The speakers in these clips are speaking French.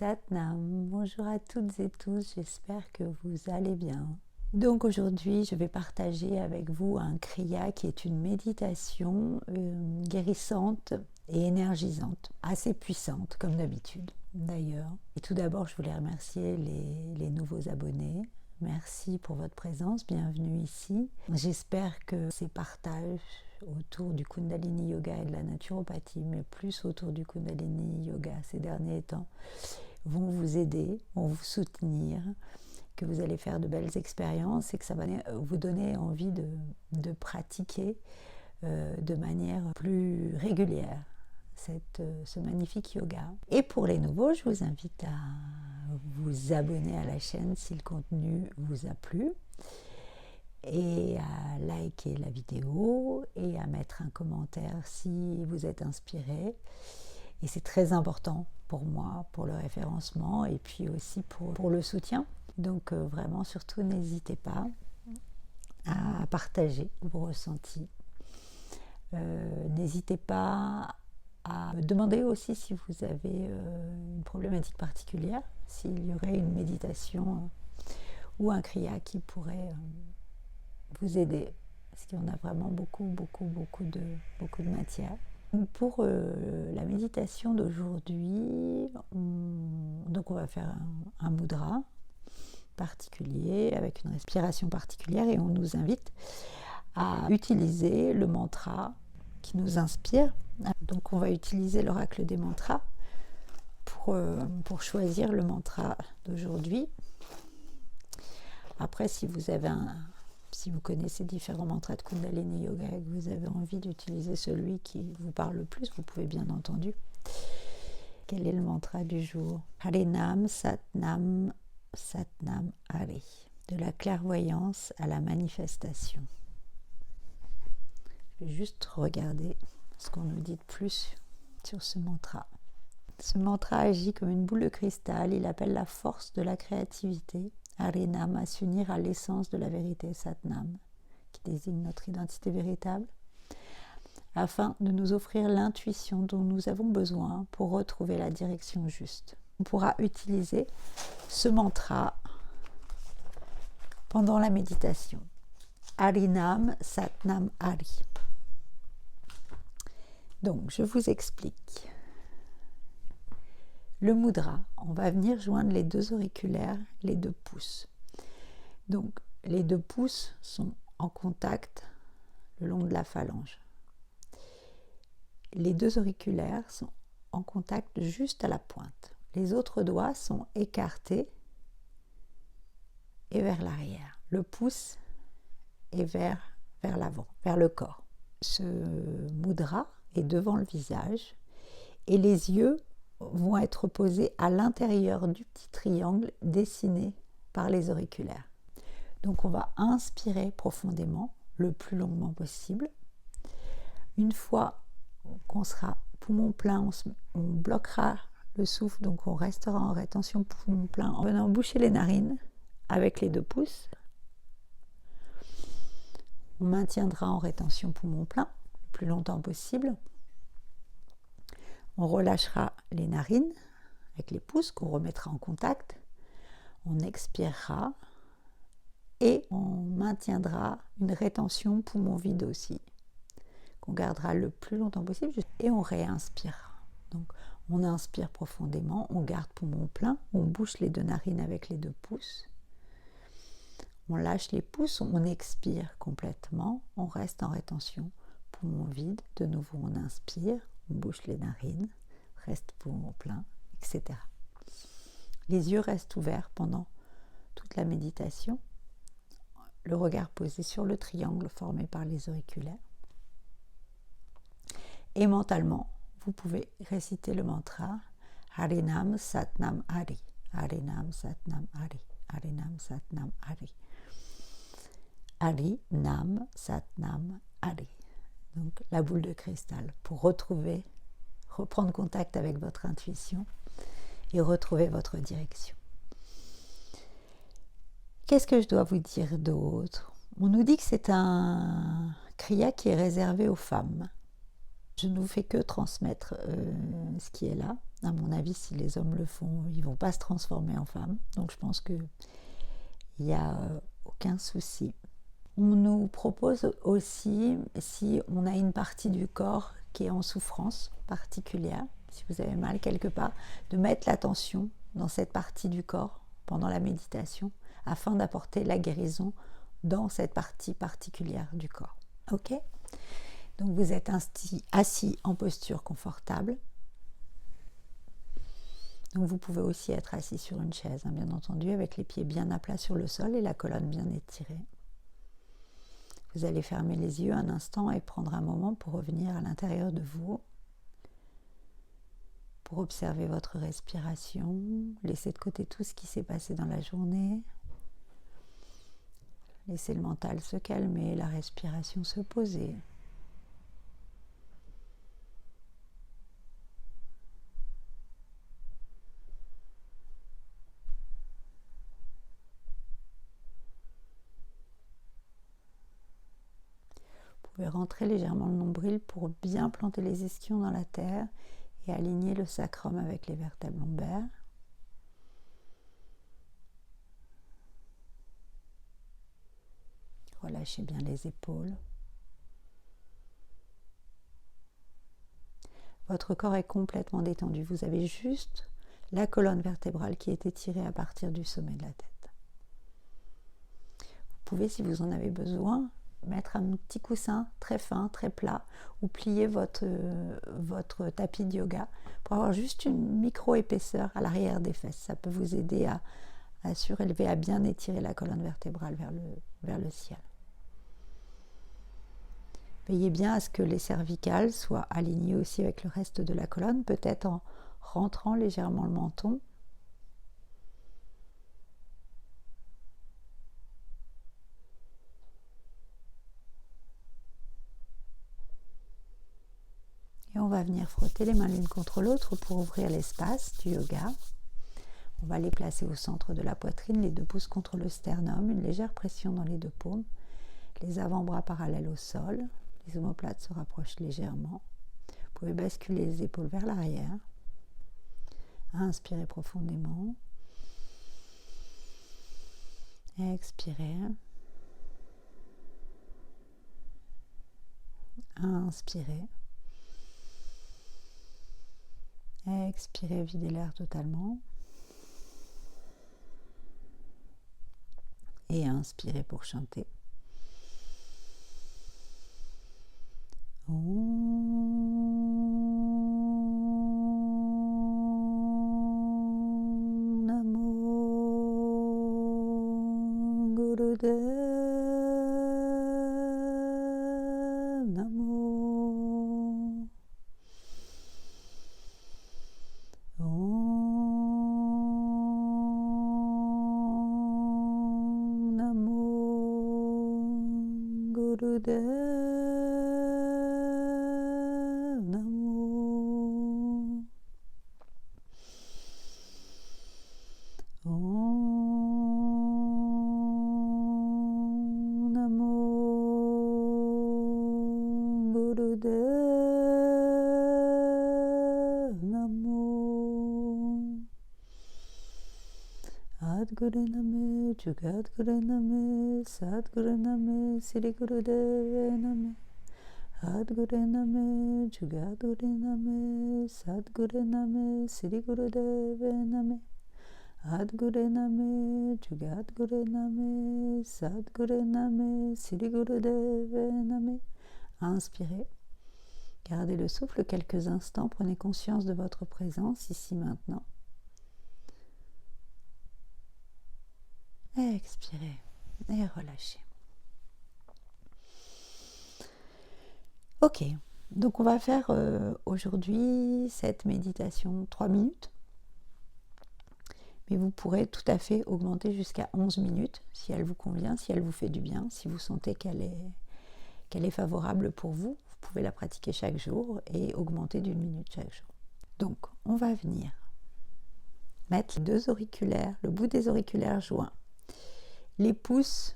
Satnam, bonjour à toutes et tous, j'espère que vous allez bien. Donc aujourd'hui, je vais partager avec vous un kriya qui est une méditation guérissante et énergisante, assez puissante comme d'habitude d'ailleurs. Et tout d'abord, je voulais remercier les nouveaux abonnés. Merci pour votre présence, bienvenue ici. J'espère que ces partages autour du Kundalini Yoga et de la naturopathie, mais plus autour du Kundalini Yoga ces derniers temps, vont vous aider, vont vous soutenir, que vous allez faire de belles expériences et que ça va vous donner envie de pratiquer de manière plus régulière ce magnifique yoga. Et pour les nouveaux, je vous invite à vous abonner à la chaîne si le contenu vous a plu et à liker la vidéo et à mettre un commentaire si vous êtes inspiré. Et c'est très important pour moi, pour le référencement et puis aussi pour le soutien. Donc vraiment, surtout, n'hésitez pas à partager vos ressentis. N'hésitez pas à me demander aussi si vous avez une problématique particulière, s'il y aurait une méditation ou un kriya qui pourrait vous aider, parce qu'il y en a vraiment beaucoup de matière. Pour la méditation d'aujourd'hui, donc on va faire un mudra particulier avec une respiration particulière et on nous invite à utiliser le mantra qui nous inspire. Donc on va utiliser l'oracle des mantras pour choisir le mantra d'aujourd'hui. Après, si vous connaissez différents mantras de Kundalini Yoga et que vous avez envie d'utiliser celui qui vous parle le plus, vous pouvez bien entendu. Quel est le mantra du jour? Harinam Satnam Satnam Hari. De la clairvoyance à la manifestation. Je vais juste regarder ce qu'on nous dit de plus sur ce mantra. Ce mantra agit comme une boule de cristal. Il appelle la force de la créativité, Harinam, à s'unir à l'essence de la vérité, Satnam, qui désigne notre identité véritable, afin de nous offrir l'intuition dont nous avons besoin pour retrouver la direction juste. On pourra utiliser ce mantra pendant la méditation. Harinam Satnam Hari. Donc, je vous explique. Le mudra, on va venir joindre les deux auriculaires, les deux pouces. Donc, les deux pouces sont en contact le long de la phalange. Les deux auriculaires sont en contact juste à la pointe. Les autres doigts sont écartés et vers l'arrière. Le pouce est vers l'avant, vers le corps. Ce mudra est devant le visage et les yeux vont être posés à l'intérieur du petit triangle dessiné par les auriculaires. Donc on va inspirer profondément, le plus longuement possible. Une fois qu'on sera poumon plein, on bloquera le souffle, donc on restera en rétention poumon plein en venant boucher les narines avec les deux pouces. On maintiendra en rétention poumon plein le plus longtemps possible. On relâchera les narines avec les pouces qu'on remettra en contact. On expirera et on maintiendra une rétention poumon vide aussi, qu'on gardera le plus longtemps possible et on réinspirera. Donc on inspire profondément, on garde poumon plein, on bouche les deux narines avec les deux pouces. On lâche les pouces, on expire complètement, on reste en rétention, poumon vide, de nouveau on inspire, on bouche les narines, reste poumon plein, etc. Les yeux restent ouverts pendant toute la méditation, le regard posé sur le triangle formé par les auriculaires. Et mentalement, vous pouvez réciter le mantra Harinam Satnam Hari, Harinam Satnam Hari, Harinam Satnam Hari. Harinam Satnam Hari. Donc la boule de cristal pour reprendre contact avec votre intuition et retrouver votre direction. Qu'est-ce que je dois vous dire d'autre? On nous dit que c'est un kriya qui est réservé aux femmes. Je ne vous fais que transmettre ce qui est là. À mon avis, si les hommes le font, ils ne vont pas se transformer en femmes. Donc je pense qu'il n'y a aucun souci. On nous propose aussi, si on a une partie du corps qui est en souffrance particulière, si vous avez mal quelque part, de mettre l'attention dans cette partie du corps pendant la méditation afin d'apporter la guérison dans cette partie particulière du corps. Ok ? Donc vous êtes assis en posture confortable. Donc vous pouvez aussi être assis sur une chaise, bien entendu, avec les pieds bien à plat sur le sol et la colonne bien étirée. Vous allez fermer les yeux un instant et prendre un moment pour revenir à l'intérieur de vous, pour observer votre respiration, laisser de côté tout ce qui s'est passé dans la journée, laisser le mental se calmer, la respiration se poser. Vous pouvez rentrer légèrement le nombril pour bien planter les ischions dans la terre et aligner le sacrum avec les vertèbres lombaires. Relâchez bien les épaules. Votre corps est complètement détendu. Vous avez juste la colonne vertébrale qui est étirée à partir du sommet de la tête. Vous pouvez, si vous en avez besoin, mettre un petit coussin très fin, très plat, ou plier votre tapis de yoga pour avoir juste une micro-épaisseur à l'arrière des fesses. Ça peut vous aider à surélever, à bien étirer la colonne vertébrale vers le ciel. Veillez bien à ce que les cervicales soient alignées aussi avec le reste de la colonne, peut-être en rentrant légèrement le menton. Et on va venir frotter les mains l'une contre l'autre pour ouvrir l'espace du yoga. On va les placer au centre de la poitrine, les deux pouces contre le sternum, une légère pression dans les deux paumes, les avant-bras parallèles au sol, les omoplates se rapprochent légèrement. Vous pouvez basculer les épaules vers l'arrière. Inspirez profondément. Expirez. Inspirez. Expirez, videz l'air totalement. Et inspirez pour chanter. Om Namo Gurudev Namo. Om Namo Gurudev Sadguru Name, Jugadguru Name, Sadguru Name, Sri Gurudev Name. Sadguru Name, Jugadguru Name, Sadguru Name, Sri Gurudev Name. Sadguru Name, Jugadguru Name, Sadguru Name, Sri Gurudev Name. Inspirez. Gardez le souffle quelques instants. Prenez conscience de votre présence ici maintenant. Expirez et relâchez. Ok, donc on va faire aujourd'hui cette méditation 3 minutes. Mais vous pourrez tout à fait augmenter jusqu'à 11 minutes si elle vous convient, si elle vous fait du bien, si vous sentez qu'elle est favorable pour vous. Vous pouvez la pratiquer chaque jour et augmenter d'1 minute chaque jour. Donc on va venir mettre les deux auriculaires, le bout des auriculaires joints, les pouces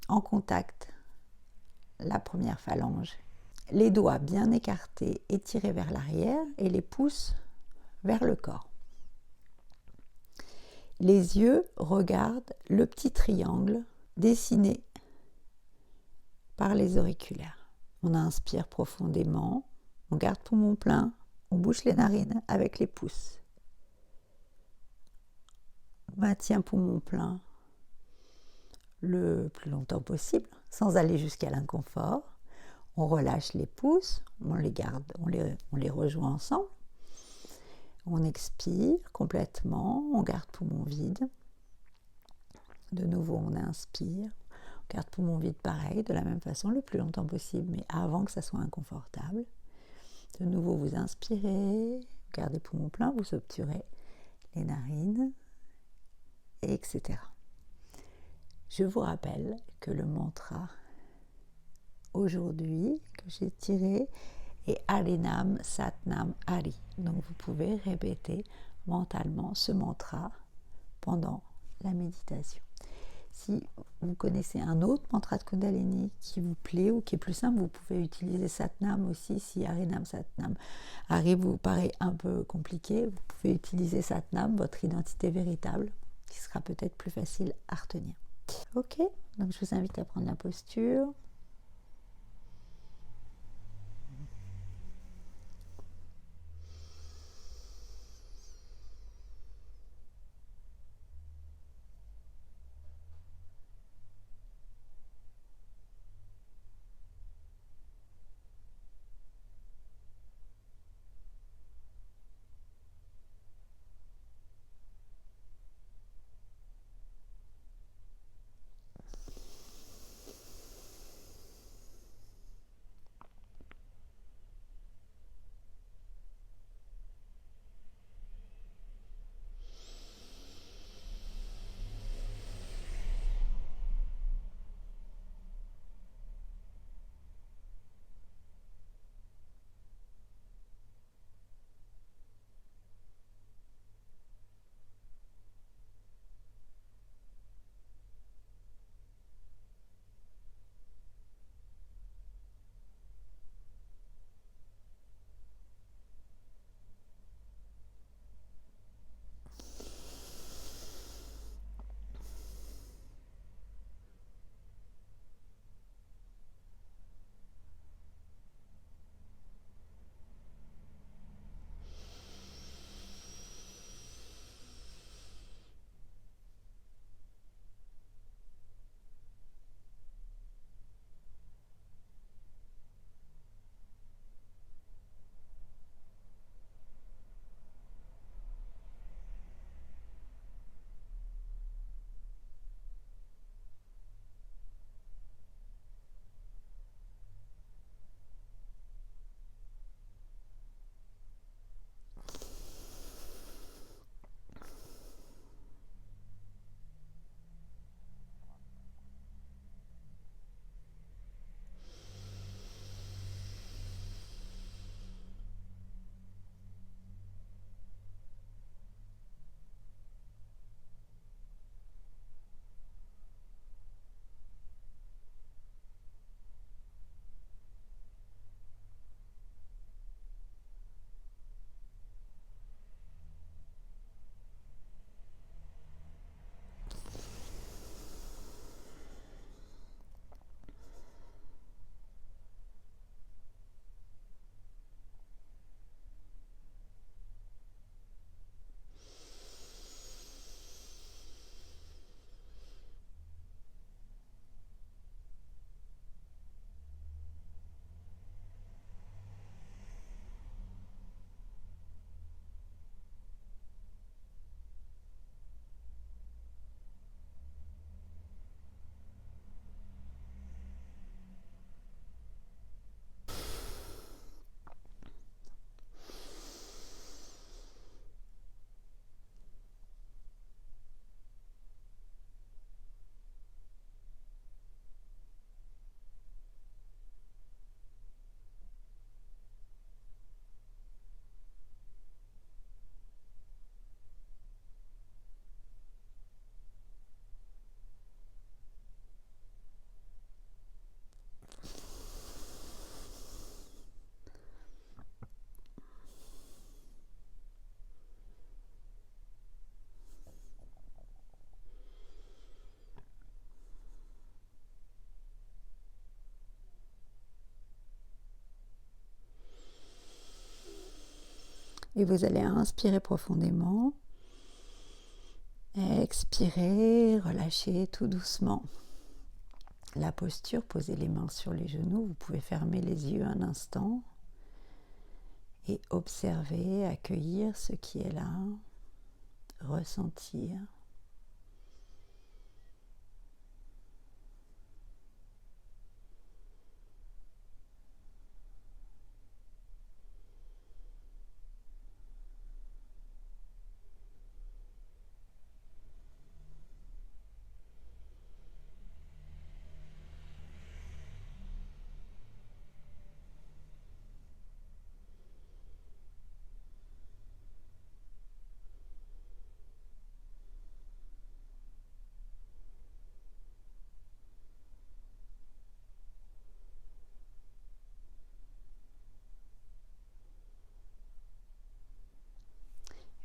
en contact, la première phalange Les doigts bien écartés, étirés vers l'arrière et les pouces vers le corps. Les yeux regardent le petit triangle dessiné par les auriculaires. On inspire profondément, on garde poumon plein, on bouche les narines avec les pouces. On maintient poumon plein le plus longtemps possible, sans aller jusqu'à l'inconfort. On relâche les pouces, on les garde, on les rejoint ensemble. On expire complètement, on garde poumon vide. De nouveau, on inspire, on garde poumon vide pareil, de la même façon, le plus longtemps possible, mais avant que ça soit inconfortable. De nouveau, vous inspirez, gardez poumon plein, vous obturez les narines, etc. Je vous rappelle que le mantra aujourd'hui que j'ai tiré est Harinam Satnam Hari. Donc vous pouvez répéter mentalement ce mantra pendant la méditation. Si vous connaissez un autre mantra de Kundalini qui vous plaît ou qui est plus simple, vous pouvez utiliser Satnam aussi. Si Harinam Satnam Hari vous paraît un peu compliqué, vous pouvez utiliser Satnam, votre identité véritable, qui sera peut-être plus facile à retenir. Ok, donc je vous invite à prendre la posture. Et vous allez inspirer profondément. Expirez, relâchez tout doucement. La posture, posez les mains sur les genoux. Vous pouvez fermer les yeux un instant et observer, accueillir ce qui est là, ressentir.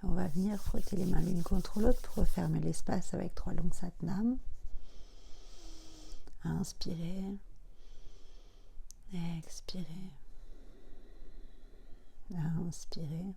On va venir frotter les mains l'une contre l'autre pour refermer l'espace avec 3 longs satnams. Inspirez, expirez, inspirez.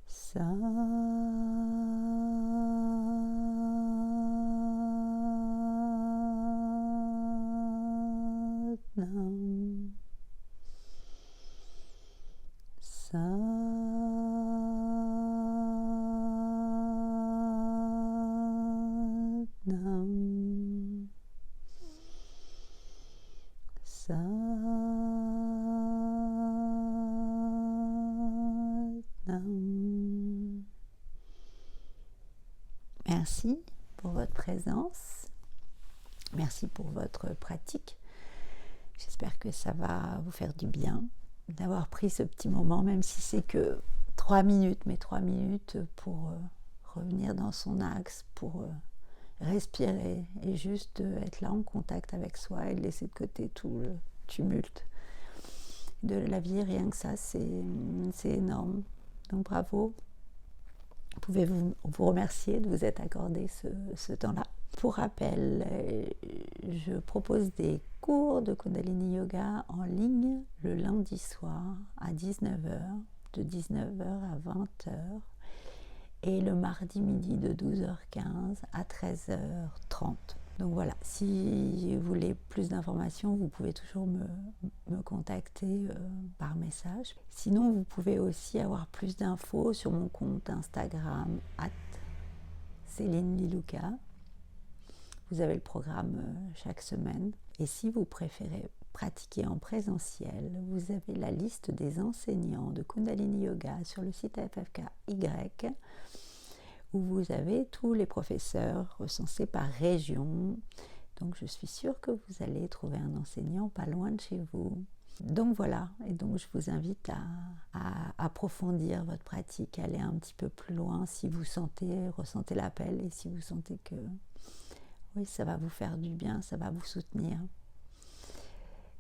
Satnam. Satnam. Satnam. Merci pour votre présence. Merci pour votre pratique. J'espère que ça va vous faire du bien d'avoir pris ce petit moment, même si c'est que 3 minutes, mais 3 minutes pour revenir dans son axe, pour respirer et juste être là en contact avec soi et laisser de côté tout le tumulte de la vie. Rien que ça, c'est énorme. Donc bravo. Vous pouvez vous remercier de vous être accordé ce temps-là. Pour rappel, je propose des cours de Kundalini Yoga en ligne le lundi soir à 19h, de 19h à 20h, et le mardi midi de 12h15 à 13h30. Donc voilà, si vous voulez plus d'informations, vous pouvez toujours me contacter par message. Sinon, vous pouvez aussi avoir plus d'infos sur mon compte Instagram @CélineLilouka. Vous avez le programme chaque semaine. Et si vous préférez pratiquer en présentiel, vous avez la liste des enseignants de Kundalini Yoga sur le site FFKY, où vous avez tous les professeurs recensés par région. Donc je suis sûre que vous allez trouver un enseignant pas loin de chez vous. Donc voilà, et donc je vous invite à approfondir votre pratique, à aller un petit peu plus loin si vous ressentez l'appel, et si vous sentez que oui, ça va vous faire du bien, ça va vous soutenir,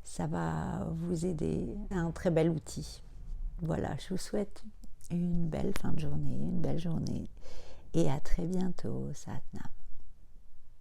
ça va vous aider. C'est un très bel outil. Voilà, je vous souhaite une belle fin de journée, une belle journée, et à très bientôt, Satnam.